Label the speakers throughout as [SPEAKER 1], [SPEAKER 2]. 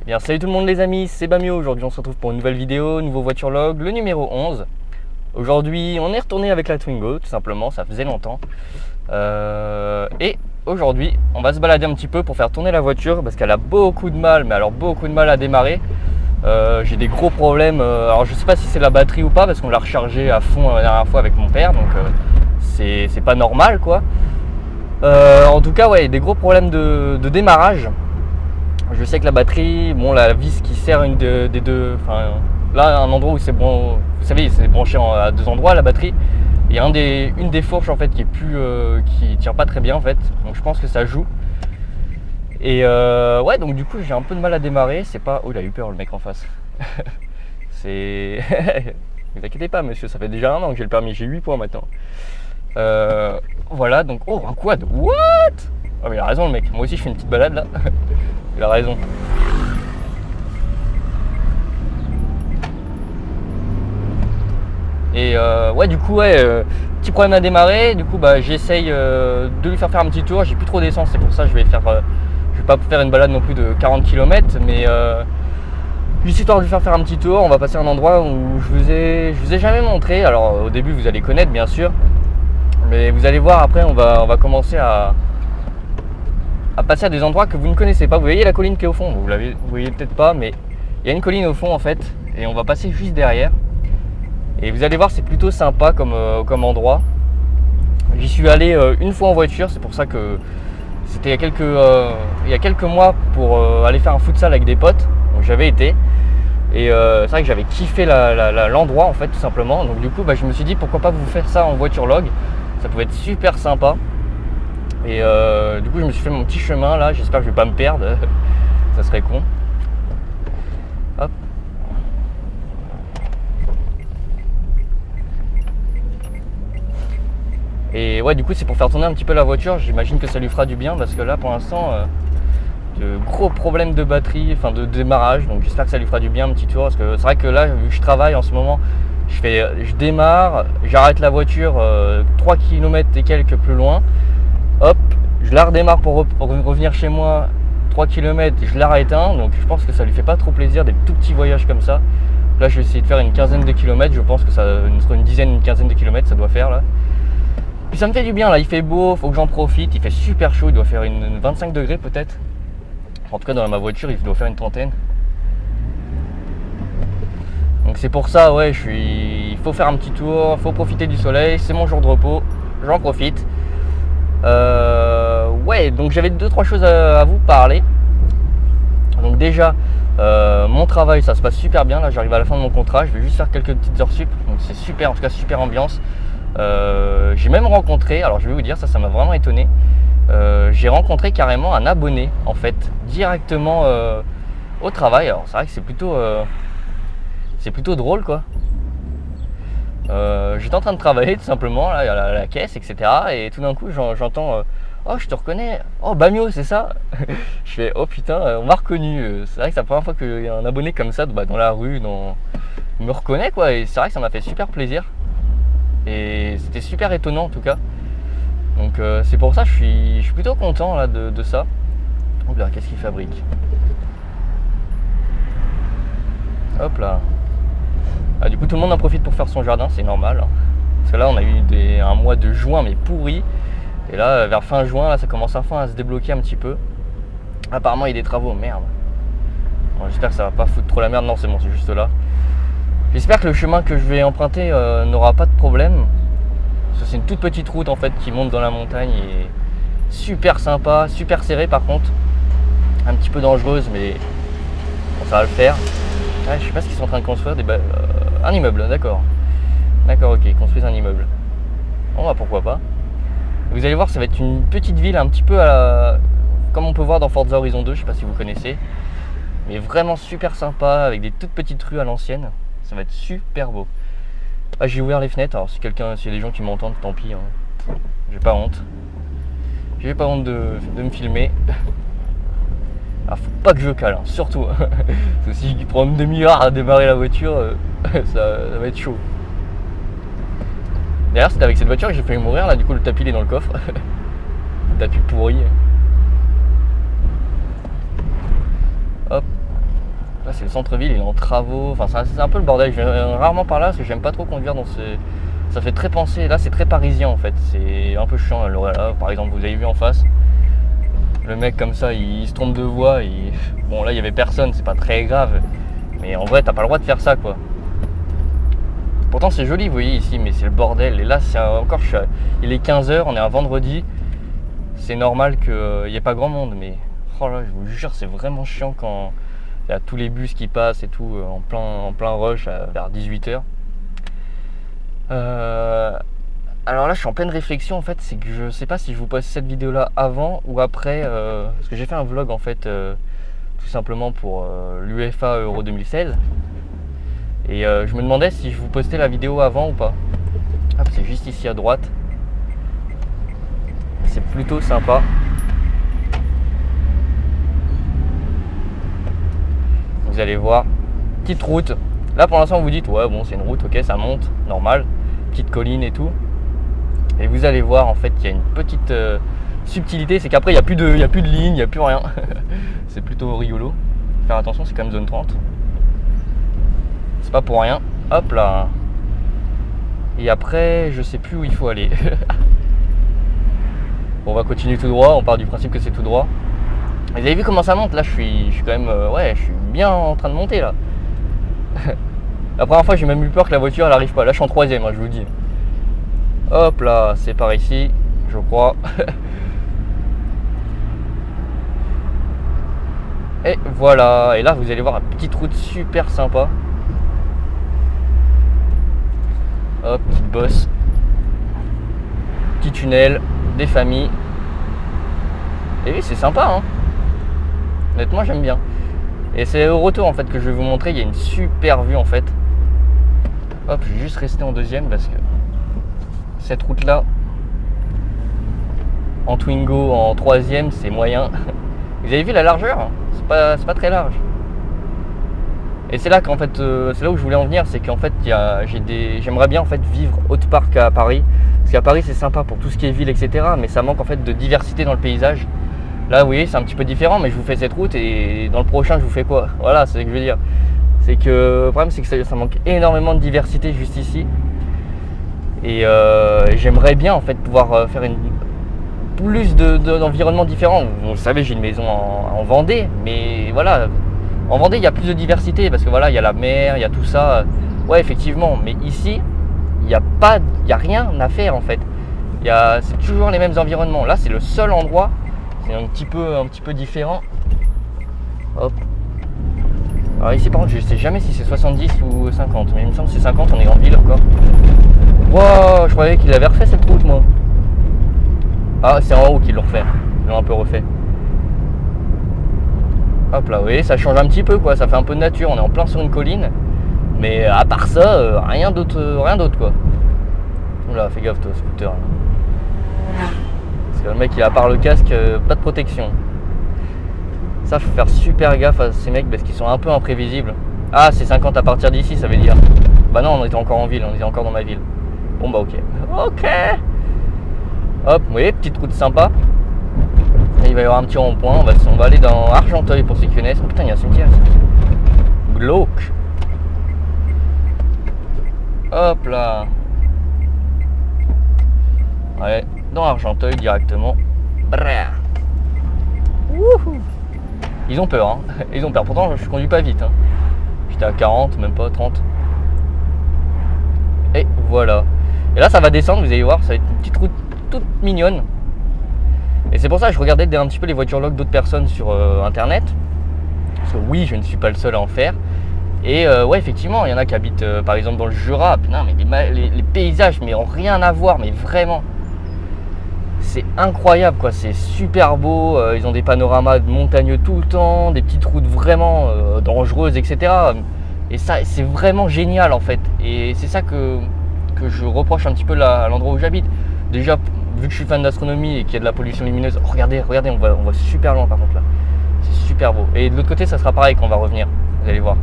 [SPEAKER 1] Eh bien, salut tout le monde les amis, c'est Bamio. Aujourd'hui on se retrouve pour une nouvelle vidéo, nouveau voiture log, le numéro 11. Aujourd'hui on est retourné avec la Twingo, tout simplement, ça faisait longtemps. Et aujourd'hui on va se balader un petit peu pour faire tourner la voiture parce qu'elle a beaucoup de mal, mais alors beaucoup de mal à démarrer. J'ai des gros problèmes, alors je sais pas si c'est la batterie ou pas parce qu'on l'a rechargée à fond la dernière fois avec mon père, donc c'est pas normal quoi. En tout cas ouais, des gros problèmes de démarrage. Je sais que la batterie, bon, la vis qui sert une des deux, enfin là un endroit où c'est bon, vous savez, c'est branché à deux endroits la batterie. Il y a une des fourches en fait qui est plus, qui tient pas très bien en fait, donc je pense que ça joue. Et ouais, donc du coup j'ai un peu de mal à démarrer. C'est pas, oh il a eu peur le mec en face. C'est, ne vous inquiétez pas monsieur, ça fait déjà un an que j'ai le permis, j'ai 8 points maintenant. Voilà, donc oh un quad, what? Oh mais il a raison le mec, moi aussi je fais une petite balade là. Il a raison. Et ouais du coup ouais, petit problème à démarrer. Du coup bah j'essaye de lui faire un petit tour. J'ai plus trop d'essence, c'est pour ça que je vais pas faire une balade non plus de 40 km, mais juste histoire de lui faire un petit tour. On va passer à un endroit où je vous ai jamais montré. Alors au début vous allez connaître bien sûr, mais vous allez voir après on va commencer à passer à des endroits que vous ne connaissez pas. Vous voyez la colline qui est au fond, vous voyez peut-être pas, mais il y a une colline au fond en fait, et on va passer juste derrière. Et vous allez voir, c'est plutôt sympa comme endroit. J'y suis allé une fois en voiture, c'est pour ça que c'était il y a quelques mois pour aller faire un futsal avec des potes. Donc j'avais été. Et c'est vrai que j'avais kiffé l'endroit en fait, tout simplement. Donc du coup, bah, je me suis dit pourquoi pas vous faire ça en voiture log. Ça pouvait être super sympa. Et du coup je me suis fait mon petit chemin là, j'espère que je vais pas me perdre. Ça serait con. Hop. Et ouais du coup c'est pour faire tourner un petit peu la voiture, j'imagine que ça lui fera du bien parce que là pour l'instant de gros problèmes de batterie, enfin de démarrage, donc j'espère que ça lui fera du bien un petit tour parce que c'est vrai que là vu que je travaille en ce moment, je démarre, j'arrête la voiture 3 km et quelques plus loin, hop, je la redémarre pour revenir chez moi 3 km, je la rééteins, donc je pense que ça lui fait pas trop plaisir des tout petits voyages comme ça. Là je vais essayer de faire une quinzaine de kilomètres, je pense que ça entre une dizaine, une quinzaine de kilomètres ça doit faire là. Puis ça me fait du bien là, il fait beau, faut que j'en profite, il fait super chaud, il doit faire une 25 degrés peut-être. En tout cas dans ma voiture il doit faire une trentaine. Donc c'est pour ça ouais, il faut faire un petit tour, il faut profiter du soleil, c'est mon jour de repos, j'en profite. Ouais, donc j'avais 2-3 choses à vous parler. Donc déjà, mon travail ça se passe super bien, là j'arrive à la fin de mon contrat, je vais juste faire quelques petites heures sup, donc c'est super, en tout cas super ambiance. J'ai même rencontré, alors je vais vous dire ça m'a vraiment étonné, j'ai rencontré carrément un abonné en fait directement au travail. Alors c'est vrai que c'est plutôt drôle quoi. J'étais en train de travailler tout simplement là, à la caisse etc, et tout d'un coup j'entends oh je te reconnais, oh Bamio c'est ça. Je fais oh putain on m'a reconnu. C'est vrai que c'est la première fois qu'il y a un abonné comme ça dans la rue, il me reconnaît quoi, et c'est vrai que ça m'a fait super plaisir. Et c'était super étonnant en tout cas. Donc c'est pour ça que je suis plutôt content là, de ça. Hop là, qu'est-ce qu'il fabrique? Hop là. Ah, du coup tout le monde en profite pour faire son jardin, c'est normal hein. Parce que là on a eu un mois de juin mais pourri. Et là vers fin juin là, ça commence enfin à se débloquer un petit peu. Apparemment il y a des travaux, merde. Bon, j'espère que ça va pas foutre trop la merde, non c'est bon, c'est juste là. J'espère que le chemin que je vais emprunter n'aura pas de problème. C'est une toute petite route en fait qui monte dans la montagne et super sympa, super serrée par contre. Un petit peu dangereuse mais bon, ça va le faire. Ah, je sais pas ce qu'ils sont en train de construire, un immeuble, d'accord. D'accord, ok, ils construisent un immeuble. Bon bah pourquoi pas. Vous allez voir, ça va être une petite ville un petit peu comme on peut voir dans Forza Horizon 2, je sais pas si vous connaissez. Mais vraiment super sympa, avec des toutes petites rues à l'ancienne. Ça va être super beau. Ah, j'ai ouvert les fenêtres, alors s'il y a des gens qui m'entendent, tant pis hein. J'ai pas honte. J'ai pas honte de me filmer. Alors faut pas que je cale, hein, surtout. Parce que si je prends une demi-heure à démarrer la voiture, ça va être chaud. D'ailleurs c'était avec cette voiture que j'ai failli mourir là, du coup le tapis il est dans le coffre. Le tapis pourri. Hop. Là c'est le centre-ville, il est en travaux, enfin c'est un peu le bordel. Je viens rarement par là parce que j'aime pas trop conduire dans ce... Ça fait très penser, là c'est très parisien en fait, c'est un peu chiant. Là, par exemple, vous avez vu en face, le mec comme ça, il se trompe de voie, bon là il y avait personne, c'est pas très grave, mais en vrai t'as pas le droit de faire ça quoi. Pourtant c'est joli vous voyez ici, mais c'est le bordel. Et là c'est encore, il est 15h, on est un vendredi, c'est normal qu'il n'y ait pas grand monde, mais oh là je vous jure c'est vraiment chiant quand il y a tous les bus qui passent et tout en plein rush vers 18h. Alors là je suis en pleine réflexion en fait, c'est que je sais pas si je vous poste cette vidéo là avant ou après, parce que j'ai fait un vlog en fait tout simplement pour l'UEFA Euro 2016 et je me demandais si je vous postais la vidéo avant ou pas. Ah, c'est juste ici à droite, c'est plutôt sympa. Vous allez voir, petite route, là pour l'instant vous vous dites ouais bon c'est une route, ok ça monte, normal, petite colline et tout. Et vous allez voir en fait qu'il y a une petite subtilité, c'est qu'après il n'y a plus de ligne, il n'y a plus rien. C'est plutôt rigolo. Faire attention, c'est quand même zone 30. C'est pas pour rien. Hop là. Et après, je sais plus où il faut aller. Bon, on va continuer tout droit, on part du principe que c'est tout droit. Vous avez vu comment ça monte? Là je suis quand même ouais, je suis bien en train de monter là. La première fois j'ai même eu peur que la voiture elle arrive pas. Là je suis en troisième, hein, je vous dis. Hop là, c'est par ici, je crois. Et voilà, et là vous allez voir une petite route super sympa. Hop, petite bosse. Petit tunnel, des familles. Et oui, c'est sympa, hein. Honnêtement, j'aime bien. Et c'est au retour en fait que je vais vous montrer. Il y a une super vue en fait. Hop, je vais juste rester en deuxième parce que cette route là en Twingo en troisième c'est moyen. Vous avez vu la largeur? C'est pas très large. Et c'est là qu'en fait c'est là où je voulais en venir, c'est qu'en fait j'aimerais bien en fait vivre Haute Park à Paris, parce qu'à Paris c'est sympa pour tout ce qui est ville etc, mais ça manque en fait de diversité dans le paysage. Là vous voyez c'est un petit peu différent, mais je vous fais cette route et dans le prochain je vous fais quoi? Voilà, c'est ce que je veux dire. C'est que le problème c'est que ça manque énormément de diversité juste ici. Et j'aimerais bien en fait pouvoir faire plus d'environnements différents. Vous savez, j'ai une maison en Vendée, mais voilà, en Vendée il y a plus de diversité parce que voilà, il y a la mer, il y a tout ça. Ouais, effectivement, mais ici il n'y a rien à faire en fait. C'est toujours les mêmes environnements. Là, c'est le seul endroit, c'est un petit peu différent. Hop. Alors ici par contre, je sais jamais si c'est 70 ou 50, mais il me semble que c'est 50. On est en ville encore. Wow, je croyais qu'il avait refait cette route moi. Ah, c'est en haut qu'ils l'ont refait. Ils l'ont un peu refait. Hop là, vous voyez, ça change un petit peu quoi. Ça fait un peu de nature. On est en plein sur une colline. Mais à part ça, rien d'autre quoi. Oula, fais gaffe toi, scooter. Parce que le mec, il a à part le casque, pas de protection. Ça, faut faire super gaffe à ces mecs parce qu'ils sont un peu imprévisibles. Ah, c'est 50 à partir d'ici, ça veut dire. Bah non, on était encore en ville, on était encore dans ma ville. Bon bah ok. Ok. Hop, vous voyez, petite route sympa. Et il va y avoir un petit rond-point. On va aller dans Argenteuil pour ceux qui connaissent. Oh putain, il y a un cimetière ici. Glauque. Hop là. Ouais, dans Argenteuil directement. Brrr. Wouhou. Ils ont peur, hein. Ils ont peur. Pourtant, je conduis pas vite. Hein. J'étais à 40, même pas 30. Et voilà. Et là, ça va descendre, vous allez voir. Ça va être une petite route toute mignonne. Et c'est pour ça que je regardais un petit peu les voitures log d'autres personnes sur internet. Parce que oui, je ne suis pas le seul à en faire. Et ouais, effectivement, il y en a qui habitent par exemple dans le Jura. Putain, mais les paysages, mais ont rien à voir, mais vraiment. C'est incroyable quoi, c'est super beau. Ils ont des panoramas montagneux tout le temps, des petites routes vraiment dangereuses, etc. Et ça, c'est vraiment génial en fait. Et c'est ça que je reproche un petit peu à l'endroit où j'habite. Déjà, vu que je suis fan d'astronomie et qu'il y a de la pollution lumineuse, oh, regardez, on va super loin par contre là. C'est super beau. Et de l'autre côté, ça sera pareil quand on va revenir. Vous allez voir.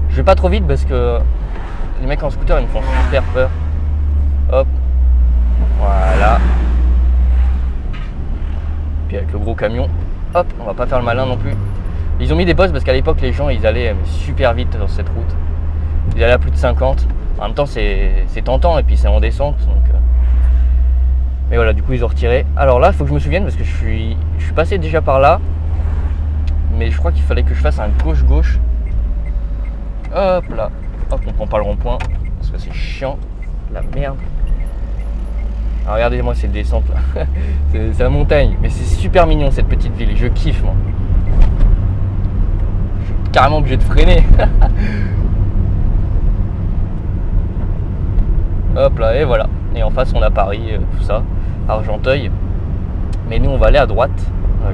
[SPEAKER 1] Je vais pas trop vite parce que les mecs en scooter, ils me font super peur. Hop. Voilà. Puis avec le gros camion, hop, on va pas faire le malin non plus. Ils ont mis des bosses parce qu'à l'époque les gens ils allaient super vite sur cette route. Ils allaient à plus de 50. En même temps c'est tentant et puis c'est en descente. Donc, mais voilà, du coup ils ont retiré. Alors là il faut que je me souvienne parce que je suis passé déjà par là. Mais je crois qu'il fallait que je fasse un gauche-gauche. Hop là. Hop, on prend pas le rond-point. Parce que c'est chiant. La merde. Alors regardez-moi cette descente là. C'est la montagne. Mais c'est super mignon cette petite ville. Je kiffe moi. Je suis carrément obligé de freiner. Hop là, et voilà. Et en face on a Paris, tout ça. Argenteuil. Mais nous on va aller à droite.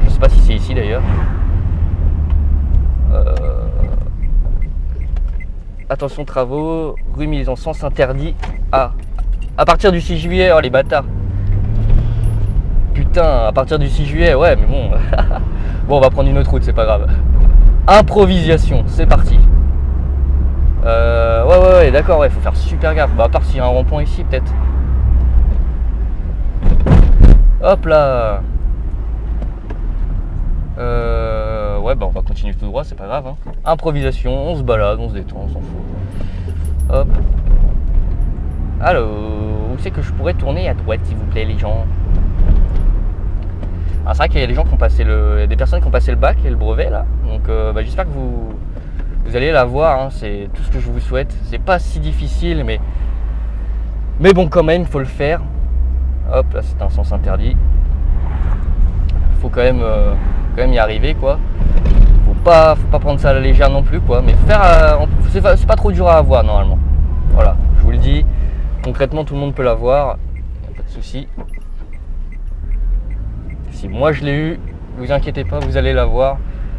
[SPEAKER 1] Je sais pas si c'est ici d'ailleurs. Attention travaux, rue mise en sens interdit à partir du 6 juillet, oh les bâtards. Putain, à partir du 6 juillet, ouais mais bon. Bon on va prendre une autre route, c'est pas grave. Improvisation, c'est parti. Ouais, d'accord, ouais, faut faire super gaffe. Bah à part s'il y a un rond-point ici peut-être. Hop là. Ouais bah on va continuer tout droit, c'est pas grave hein. Improvisation, on se balade, on se détend, on s'en fout. Hop. Alors, où c'est que je pourrais tourner à droite s'il vous plaît les gens? Alors c'est vrai qu'il y a des gens qui ont passé des personnes qui ont passé le bac et le brevet là. Donc bah, j'espère que vous allez l'avoir, hein. C'est tout ce que je vous souhaite. C'est pas si difficile mais bon quand même il faut le faire. Hop là c'est un sens interdit. Faut quand même y arriver quoi. Faut pas prendre ça à la légère non plus quoi. Mais c'est pas trop dur à avoir normalement. Voilà, je vous le dis. Concrètement tout le monde peut l'avoir. Pas de souci. Si moi je l'ai eu, vous inquiétez pas, vous allez l'avoir.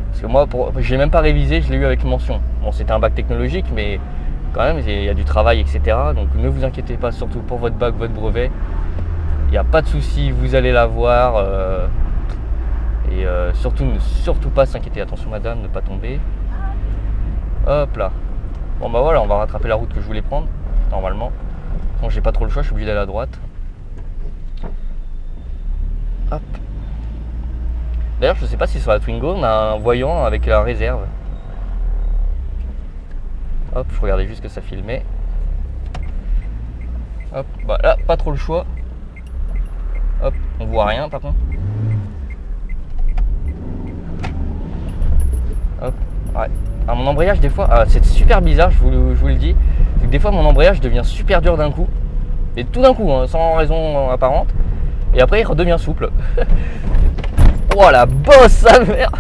[SPEAKER 1] Parce que moi, j'ai même pas révisé, je l'ai eu avec mention. Bon, c'était un bac technologique, mais quand même, il y a du travail, etc. Donc ne vous inquiétez pas, surtout pour votre bac, votre brevet. Il n'y a pas de souci, vous allez l'avoir. Et surtout, ne surtout pas s'inquiéter. Attention madame, ne pas tomber. Hop là. Bon bah voilà, on va rattraper la route que je voulais prendre, normalement. Bon, j'ai pas trop le choix, je suis obligé d'aller à droite. Hop. D'ailleurs, je sais pas si sur la Twingo, on a un voyant avec la réserve. Hop, je regardais juste que ça filmait. Hop, bah là, pas trop le choix. Hop, on voit rien par contre. Hop, ouais. Alors, mon embrayage des fois, c'est super bizarre, je vous le dis. C'est que des fois mon embrayage devient super dur d'un coup. Et tout d'un coup, hein, sans raison apparente. Et après il redevient souple. Oh la bosse sa mère.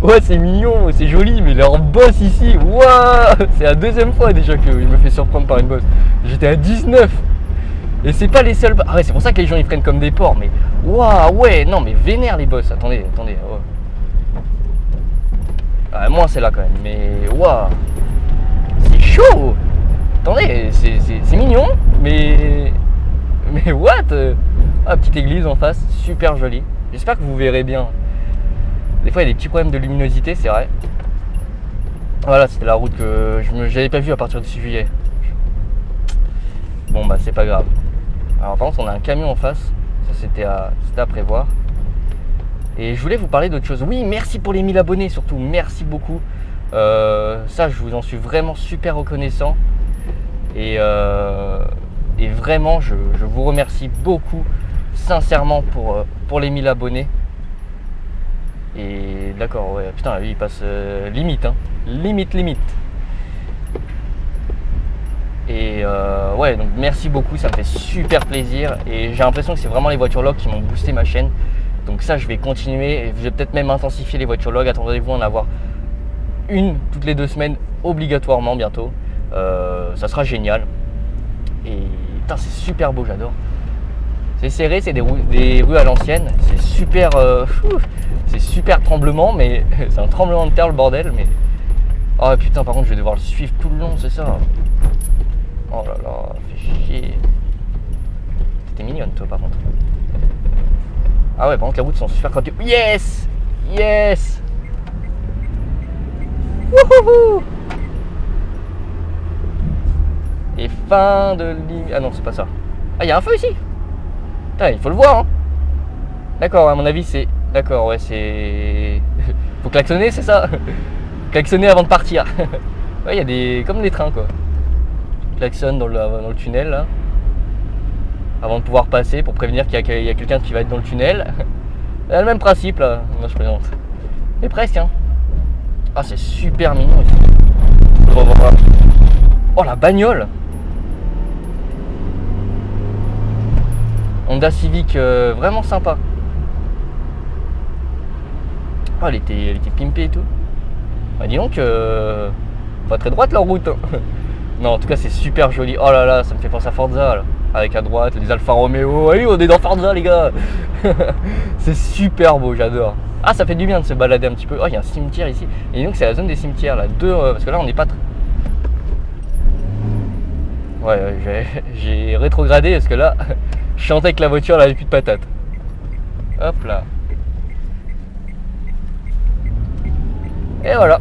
[SPEAKER 1] Ouais c'est mignon, c'est joli, mais leur bosse ici, ouah, c'est la deuxième fois déjà que je me fais surprendre par une bosse. J'étais à 19. Et c'est pas les seuls. Ah ouais, c'est pour ça que les gens ils freinent comme des porcs, mais waouh, ouais, non mais vénère les bosses. Attendez. Oh. Ah, moins c'est là quand même, mais waouh, c'est chaud. Attendez, c'est mignon, mais what. Ah, petite église en face, super jolie. J'espère que vous verrez bien. Des fois il y a des petits problèmes de luminosité, c'est vrai. Voilà, c'était la route que j'avais pas vue à partir du 6 juillet. Bon bah c'est pas grave. Alors par contre on a un camion en face. Ça c'était à prévoir. Et je voulais vous parler d'autre chose. Oui, merci pour les 1000 abonnés surtout, merci beaucoup. Ça je vous en suis vraiment super reconnaissant. Et vraiment je vous remercie beaucoup sincèrement pour les 1000 abonnés. Et d'accord, ouais, putain lui il passe limite hein. Limite. Et ouais, donc merci beaucoup, ça me fait super plaisir. Et j'ai l'impression que c'est vraiment les voitures log qui m'ont boosté ma chaîne. Donc ça je vais continuer, et je vais peut-être même intensifier les voitures log. Attendez-vous à en avoir une toutes les 2 semaines obligatoirement bientôt. Ça sera génial. Et putain c'est super beau, j'adore. C'est serré, c'est des rues à l'ancienne. C'est super tremblement, mais c'est un tremblement de terre le bordel. Mais oh putain, par contre je vais devoir le suivre tout le long, c'est ça. Oh là là, fais chier. T'étais mignonne toi par contre. Ah ouais, par contre les routes sont super crapuleuses. Yes. Wouhouhou. Et fin de ligne. Ah non, c'est pas ça. Ah, il y a un feu ici. Putain, il faut le voir hein. D'accord, à mon avis c'est... D'accord, ouais c'est... Faut klaxonner, c'est ça. Klaxonner avant de partir. Ouais, il y a des... comme les trains quoi. Klaxonne dans le tunnel là. Avant de pouvoir passer pour prévenir qu'il y a quelqu'un qui va être dans le tunnel. C'est le même principe là. Moi je présente. Mais presque hein. Ah c'est super mignon ici. Oh la bagnole. Honda Civic vraiment sympa. Oh elle était pimpée et tout. Bah dis donc pas très droite leur route hein. Non en tout cas c'est super joli. Oh là là ça me fait penser à Forza là. Avec à droite les Alfa Romeo. Allez on est dans Forza les gars. C'est super beau, j'adore. Ah ça fait du bien de se balader un petit peu. Oh il y a un cimetière ici. Et donc c'est la zone des cimetières là. Parce que là on n'est pas ouais j'ai rétrogradé parce que là je chantais que la voiture elle avait plus de patates. Hop là. Et voilà.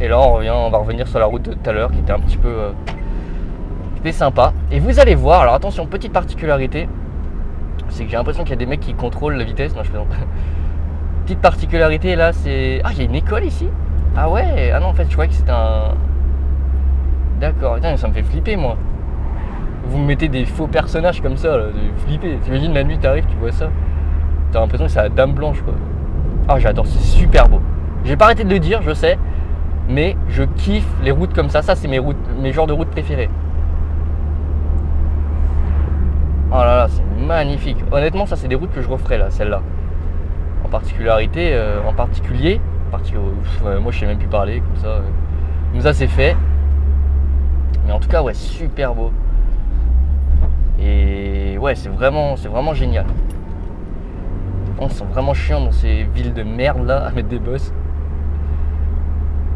[SPEAKER 1] Et là on va revenir sur la route de tout à l'heure qui était un petit peu c'était sympa. Et vous allez voir, alors attention, petite particularité, c'est que j'ai l'impression qu'il y a des mecs qui contrôlent la vitesse. Non je plaisante. Petite particularité là c'est... Ah il y a une école ici. Ah ouais. Ah non en fait je croyais que c'était un... D'accord, ça me fait flipper moi. Vous me mettez des faux personnages comme ça là, flipper. T'imagines la nuit t'arrives, tu vois ça. T'as l'impression que c'est la dame blanche quoi. Ah j'adore, c'est super beau. J'ai pas arrêté de le dire, je sais. Mais je kiffe les routes comme ça. Ça c'est mes genres de routes préférées. Oh là là, c'est magnifique. Honnêtement, ça c'est des routes que je referais là, celle-là. En particulier, moi je sais même plus parler comme ça. Comme ça c'est fait. Mais en tout cas, ouais, super beau. Et ouais, c'est vraiment génial. On se sent vraiment chiant dans ces villes de merde là, à mettre des bosses.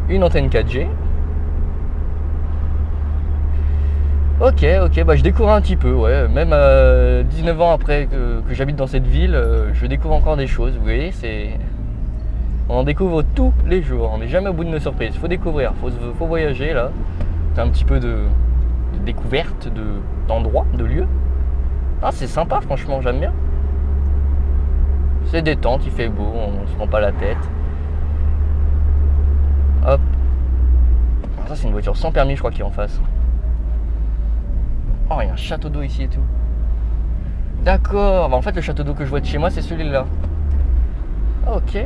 [SPEAKER 1] Une antenne 4G. Ok, bah je découvre un petit peu, ouais. Même 19 ans après que j'habite dans cette ville, je découvre encore des choses. Vous voyez, on en découvre tous les jours. On n'est jamais au bout de nos surprises. Il faut découvrir, faut voyager là. C'est un petit peu de découverte d'endroits, de lieux. Ah, c'est sympa, franchement, j'aime bien. C'est détente, il fait beau, on se prend pas la tête. Hop. Ça, c'est une voiture sans permis, je crois, qui est en face. Oh, il y a un château d'eau ici et tout. D'accord. Bah, en fait, le château d'eau que je vois de chez moi, c'est celui-là. Ok.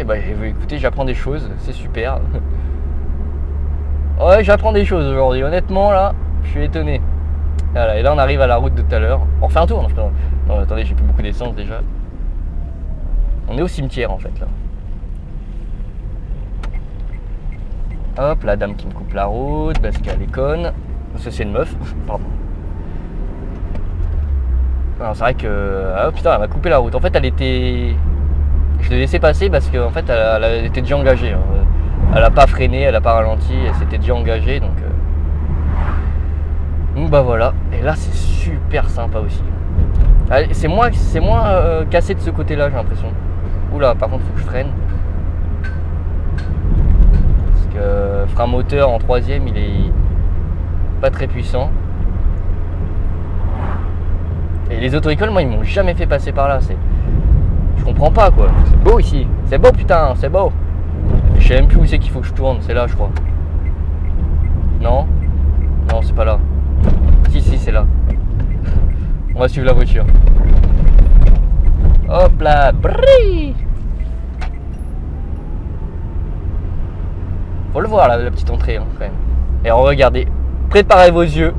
[SPEAKER 1] Bah écoutez, j'apprends des choses. C'est super. Ouais, j'apprends des choses aujourd'hui. Honnêtement, là, je suis étonné. Voilà, et là, on arrive à la route de tout à l'heure. On refait un tour, non, non, attendez, j'ai plus beaucoup d'essence déjà. On est au cimetière, en fait, là. Hop, la dame qui me coupe la route parce qu'elle est conne. Parce que c'est une meuf. Pardon. C'est vrai que... Ah putain, elle m'a coupé la route. En fait, elle était... Je l'ai laissé passer parce qu'en fait, elle était déjà engagée. Hein. Elle a pas freiné, elle a pas ralenti. Elle s'était déjà engagée, donc... Donc bah voilà. Et là, c'est super sympa aussi. C'est moins cassé de ce côté-là, j'ai l'impression. Oula, par contre, faut que je freine. Parce que frein moteur en 3ème, il est pas très puissant. Et les auto-écoles, moi, ils m'ont jamais fait passer par là. Je comprends pas, quoi. C'est beau ici. C'est beau, putain, c'est beau. Je sais même plus où c'est qu'il faut que je tourne. C'est là, je crois. Non, c'est pas là. Si, c'est là. On va suivre la voiture. Hop là, brrr. Faut le voir, là, la petite entrée, hein, quand même. Et regardez, préparez vos yeux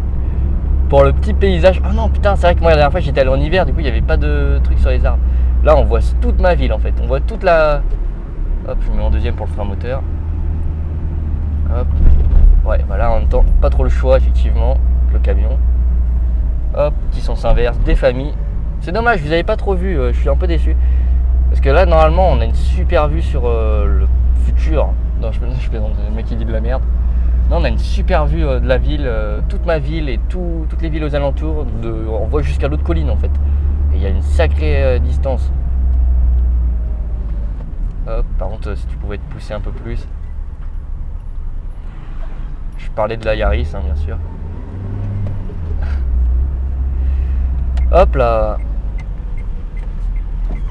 [SPEAKER 1] pour le petit paysage. Oh non, putain, c'est vrai que moi, la dernière fois, j'étais allé en hiver, du coup, il n'y avait pas de trucs sur les arbres. Là, on voit toute ma ville, en fait. On voit toute la... Hop, je me mets en 2ème pour le frein moteur. Hop. Ouais, voilà, en même temps, pas trop le choix, effectivement, le camion. Hop, petit sens inverse, des familles. C'est dommage, vous avez pas trop vu, je suis un peu déçu. Parce que là, normalement, on a une super vue sur le futur. Non, je plaisante, le mec qui dit de la merde. Non, on a une super vue de la ville, toute ma ville et toutes les villes aux alentours. On voit jusqu'à l'autre colline, en fait. Et il y a une sacrée distance. Hop, par contre, si tu pouvais te pousser un peu plus. Je parlais de la Yaris, hein, bien sûr. Hop là.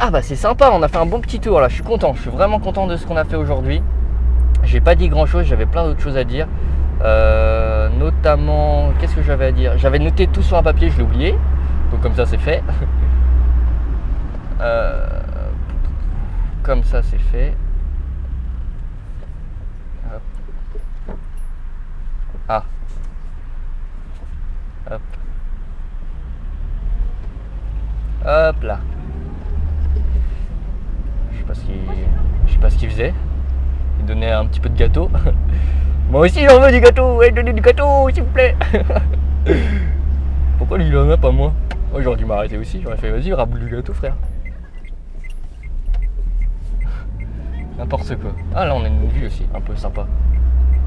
[SPEAKER 1] Ah bah c'est sympa, on a fait un bon petit tour là, je suis content, je suis vraiment content de ce qu'on a fait aujourd'hui. J'ai pas dit grand chose, j'avais plein d'autres choses à dire. Notamment, qu'est-ce que j'avais à dire? J'avais noté tout sur un papier, je l'ai oublié. Donc comme ça c'est fait. Comme ça c'est fait. Hop. Ah. Hop. Hop là. Je sais pas ce qu'il faisait. Il donnait un petit peu de gâteau. Moi aussi j'en veux du gâteau. Ouais, donnez du gâteau s'il vous plaît. Pourquoi lui il en a pas moi? Moi j'aurais dû m'arrêter aussi. J'aurais fait vas-y raboule du gâteau frère. N'importe quoi. Ah là on a une vue aussi un peu sympa.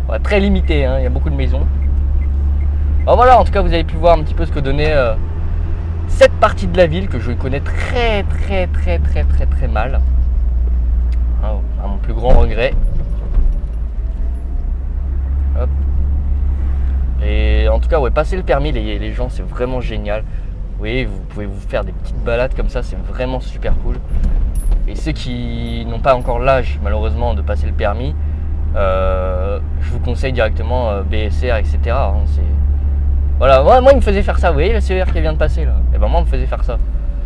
[SPEAKER 1] Ouais, très limité hein. Il y a beaucoup de maisons. Alors voilà, en tout cas vous avez pu voir un petit peu ce que donnait cette partie de la ville que je connais très mal. Hein, à mon plus grand regret. Hop. Et en tout cas ouais, passer le permis les gens c'est vraiment génial. Oui, vous pouvez vous faire des petites balades comme ça, c'est vraiment super cool. Et ceux qui n'ont pas encore l'âge malheureusement de passer le permis, je vous conseille directement BSR, etc. Hein, voilà, moi il me faisait faire ça, vous voyez le CER qui vient de passer là. Et ben moi il me faisait faire ça.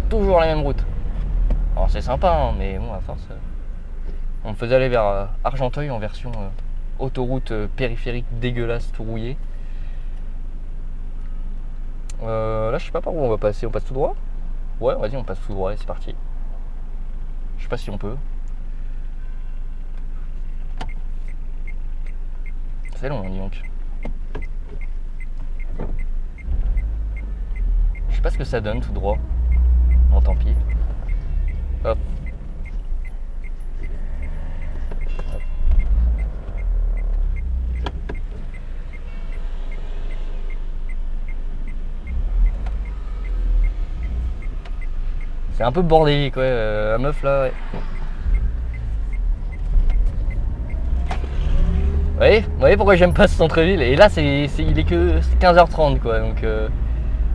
[SPEAKER 1] Toujours la même route. Alors c'est sympa, hein, mais bon à force. On me faisait aller vers Argenteuil en version autoroute périphérique dégueulasse, tout rouillé. Là je sais pas par où on va passer, on passe tout droit? Ouais vas-y on passe tout droit et c'est parti. Je sais pas si on peut. C'est long dis donc. Je sais pas ce que ça donne tout droit. Bon tant pis. Hop. Hop. C'est un peu bordélique ouais, la meuf là ouais. Vous voyez pourquoi j'aime pas ce centre-ville. Et là il est que 15h30 quoi. Donc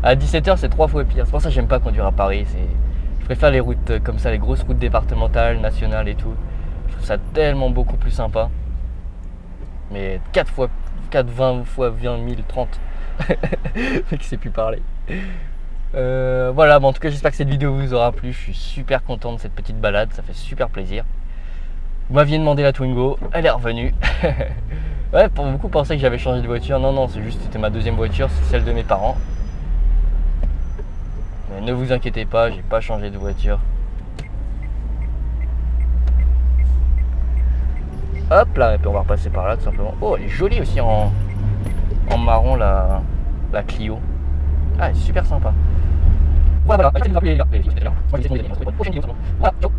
[SPEAKER 1] à 17h c'est 3 fois pire. C'est pour ça que j'aime pas conduire à Paris. Je préfère les routes comme ça, les grosses routes départementales, nationales et tout. Je trouve ça tellement beaucoup plus sympa. Mais 20 fois 20 000, 30. Le mec sait plus parler. Voilà, bon, en tout cas j'espère que cette vidéo vous aura plu. Je suis super content de cette petite balade, ça fait super plaisir. Vous m'aviez demandé la Twingo, elle est revenue. Ouais, pour beaucoup pensaient que j'avais changé de voiture. Non, c'est juste c'était ma deuxième voiture, c'est celle de mes parents. Mais ne vous inquiétez pas, j'ai pas changé de voiture. Hop là, et puis on va repasser par là tout simplement. Oh, elle est jolie aussi en marron la Clio. Ah, elle est super sympa. Voilà, allez, vous appeler là. Moi je vais essayer de la prochaine vidéo. Voilà, ciao.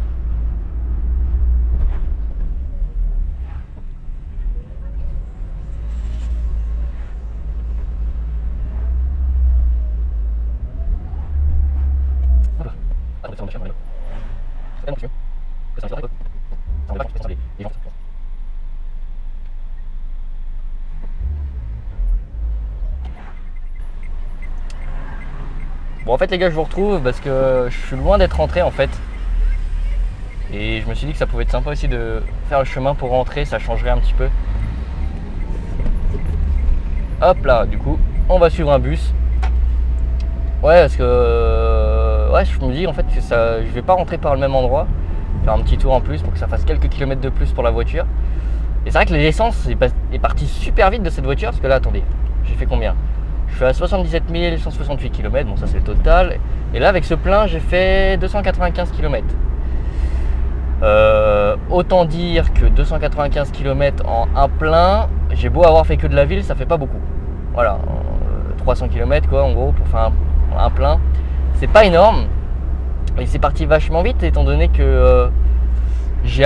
[SPEAKER 1] Bon en fait les gars je vous retrouve parce que je suis loin d'être rentré en fait. Et je me suis dit que ça pouvait être sympa aussi de faire le chemin pour rentrer, ça changerait un petit peu. Hop là, du coup on va suivre un bus. Ouais parce que ouais je me dis en fait que ça, je vais pas rentrer par le même endroit. Faire un petit tour en plus pour que ça fasse quelques kilomètres de plus pour la voiture. Et c'est vrai que l'essence est partie super vite de cette voiture parce que là attendez, j'ai fait combien? Je suis à 77 168 km, bon ça c'est le total. Et là avec ce plein j'ai fait 295 km. Autant dire que 295 km en un plein, j'ai beau avoir fait que de la ville, ça fait pas beaucoup. Voilà, 300 km quoi en gros pour faire un plein. C'est pas énorme. Et c'est parti vachement vite étant donné que j'ai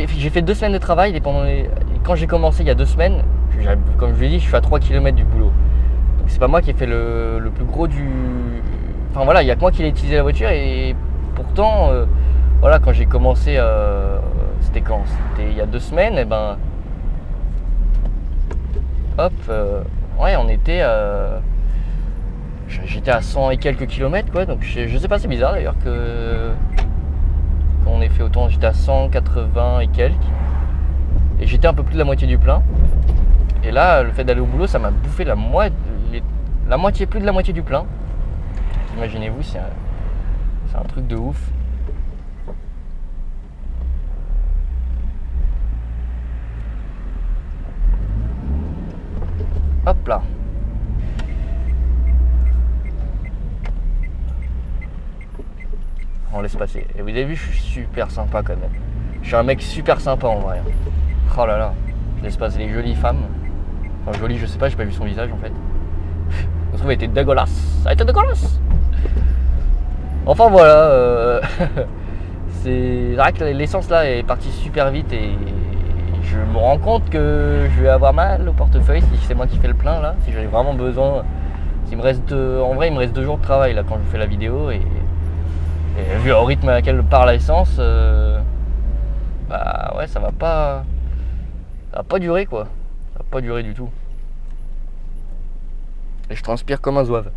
[SPEAKER 1] fait 2 semaines de travail et quand j'ai commencé il y a 2 semaines, comme je vous l'ai dit, je suis à 3 km du boulot. Donc c'est pas moi qui ai fait le plus gros du... Enfin voilà, il n'y a que moi qui ai utilisé la voiture et pourtant, voilà, quand j'ai commencé, c'était quand? C'était il y a 2 semaines, et ben... Hop, ouais, on était... j'étais à 100 et quelques kilomètres quoi, donc je sais pas, c'est bizarre d'ailleurs que quand on est fait autant, j'étais à 180 et quelques. Et j'étais un peu plus de la moitié du plein. Et là, le fait d'aller au boulot, ça m'a bouffé la moitié, plus de la moitié du plein. Imaginez-vous, c'est un truc de ouf. Hop là. On laisse passer. Et vous avez vu, je suis super sympa quand même. Je suis un mec super sympa en vrai. Oh là là. Je laisse passer les jolies femmes. Enfin, jolie, je sais pas, j'ai pas vu son visage en fait. Je trouve elle était dégueulasse. Elle était dégueulasse. Enfin voilà. C'est vrai que l'essence là est partie super vite et je me rends compte que je vais avoir mal au portefeuille si c'est moi qui fais le plein là. Si j'avais vraiment besoin. En vrai, il me reste 2 jours de travail là quand je fais la vidéo et vu au rythme à laquelle part l'essence, bah ouais, ça va pas durer quoi. Ça va pas durer du tout. Et je transpire comme un zouave.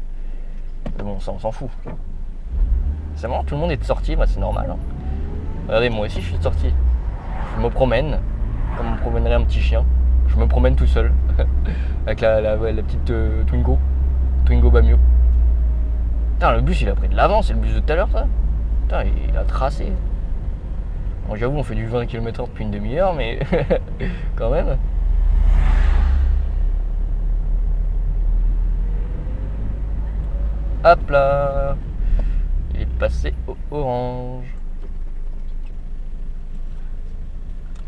[SPEAKER 1] Mais bon, ça on s'en fout. C'est marrant, tout le monde est sorti, bah c'est normal. Hein. Regardez, moi aussi je suis sorti. Je me promène, comme on promènerait un petit chien. Je me promène tout seul. Avec la petite Twingo Bamio. Putain, le bus il a pris de l'avance, c'est le bus de tout à l'heure ça. Putain, il a tracé. Bon, j'avoue, on fait du 20 km/h depuis une demi-heure, mais quand même. Hop là. Il est passé au orange.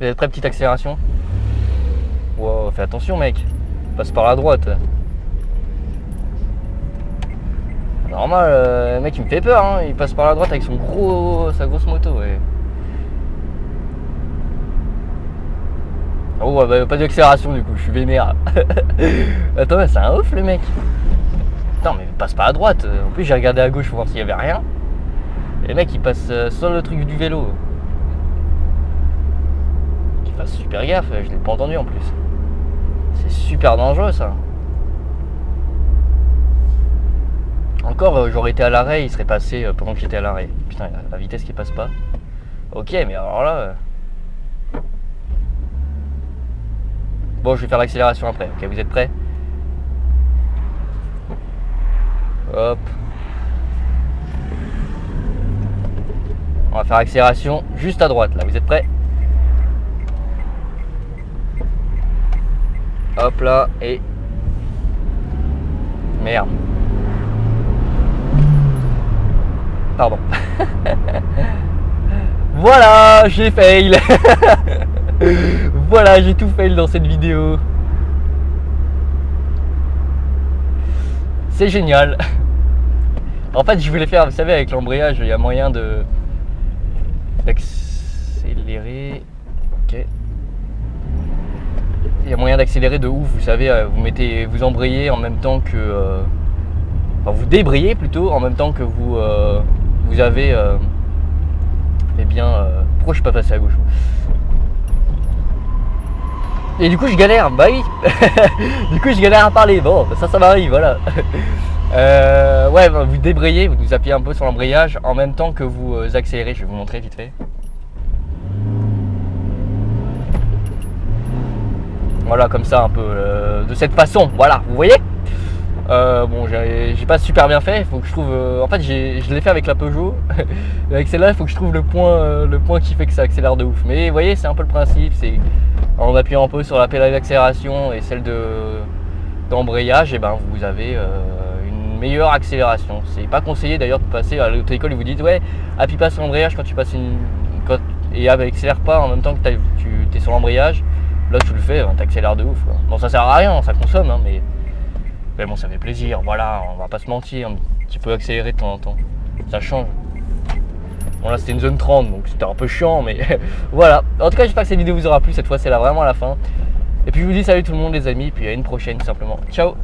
[SPEAKER 1] Vous êtes prêts, petite accélération. Wow, fais attention mec. Passe par la droite. Normal, le mec il me fait peur, hein. Il passe par la droite avec sa grosse moto. Ouais. Oh bah pas d'accélération du coup, je suis vénère. Attends, mais c'est un ouf le mec. Putain, mais il passe pas à droite. En plus j'ai regardé à gauche pour voir s'il y avait rien. Et le mec il passe sur le truc du vélo. Il fasse super gaffe, je l'ai pas entendu en plus. C'est super dangereux ça. Encore j'aurais été à l'arrêt, il serait passé pendant que j'étais à l'arrêt. Putain, la vitesse qui passe pas. Ok, mais alors là. Bon, je vais faire l'accélération après. Ok, vous êtes prêts? Hop. On va faire accélération juste à droite là. Vous êtes prêts? Hop là et. Merde. Pardon. Voilà, j'ai fail. Voilà, j'ai tout fail dans cette vidéo. C'est génial. En fait, je voulais faire, vous savez, avec l'embrayage, il y a moyen d'accélérer. Ok. Il y a moyen d'accélérer de ouf, vous savez, vous embrayez en même temps que... enfin, vous débrayez plutôt en même temps que vous avez... eh bien... pourquoi je suis pas passé à gauche? Et du coup je galère, bah oui. Du coup je galère à parler, bon ça m'arrive, voilà. Ouais, vous débrayez, vous appuyez un peu sur l'embrayage en même temps que vous accélérez, je vais vous montrer vite fait. Voilà, comme ça un peu, de cette façon, voilà, vous voyez. Bon, j'ai pas super bien fait, il faut que je trouve... en fait, je l'ai fait avec la Peugeot. Avec celle-là, il faut que je trouve le point qui fait que ça accélère de ouf. Mais vous voyez, c'est un peu le principe, c'est en appuyant un peu sur la pédale d'accélération et celle d'embrayage, et ben vous avez une meilleure accélération. C'est pas conseillé d'ailleurs de passer à l'auto-école, ils vous disent ouais, appuie pas sur l'embrayage quand tu passes et accélère pas en même temps que tu es sur l'embrayage. Là, tu le fais, t'accélères de ouf, quoi. Bon, ça sert à rien, ça consomme, hein, mais bon, ça fait plaisir, voilà, on va pas se mentir, un petit peu accélérer de temps en temps, ça change. Bon là c'était une zone 30, donc c'était un peu chiant, mais voilà. En tout cas, j'espère que cette vidéo vous aura plu, cette fois c'est là vraiment à la fin. Et puis je vous dis salut tout le monde les amis, puis à une prochaine tout simplement. Ciao.